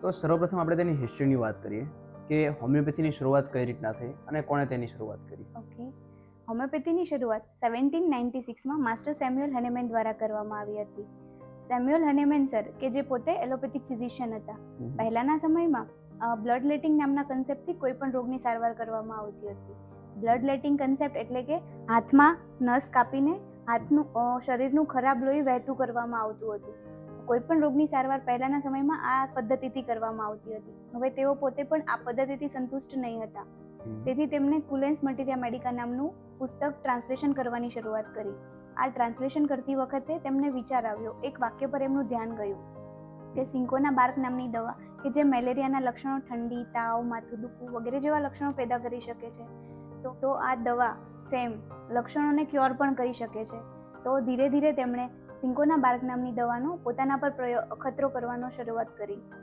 તો સર્વપ્રથમ આપણે તેની હિસ્ટ્રીની વાત કરીએ કે હોમિયોપેથીની શરૂઆત કઈ રીતના થઈ અને કોણે તેની શરૂઆત કરી. ઓકે, હોમિયોપેથીની શરૂઆત 1796માં માસ્ટર સેમ્યુઅલ હનેમેન દ્વારા કરવામાં આવી હતી. સેમ્યુઅલ હનેમેન સર કે જે પોતે એલોપેથિક ફિઝિશિયન હતા. પહેલાના સમયમાં બ્લડ લેટિંગ નામના કન્સેપ્ટથી કોઈ પણ રોગની સારવાર કરવામાં આવતી હતી. બ્લડ લેટિંગ કન્સેપ્ટ એટલે કે હાથમાં નસ કાપીને હાથનું શરીરનું ખરાબ લોહી વહેતું કરવામાં આવતું હતું. કોઈ પણ રોગની સારવાર પહેલાના સમયમાં આ પદ્ધતિથી કરવામાં આવતી હતી. હવે તેઓ પોતે પણ આ પદ્ધતિથી સંતુષ્ટ નહીં હતા. તેથી તેમણે કુલેન્સ મટીરિયા મેડિકા નામનું પુસ્તક ટ્રાન્સલેશન કરવાની શરૂઆત કરી. આ ટ્રાન્સલેશન કરતી વખતે તેમને વિચાર આવ્યો, એક વાક્ય પર એમનું ધ્યાન ગયું કે સિંકોના બાર્ક નામની દવા કે જે મેલેરિયાના લક્ષણો, ઠંડી, તાવ, માથું દુખવું વગેરે જેવા લક્ષણો પેદા કરી શકે છે, તો આ દવા સેમ લક્ષણોને ક્યોર પણ કરી શકે છે. તો ધીરે ધીરે તેમણે સિંકોના બાર્ક નામની દવાનો પોતાના પર અખતરો કરવાનો શરૂઆત કરી.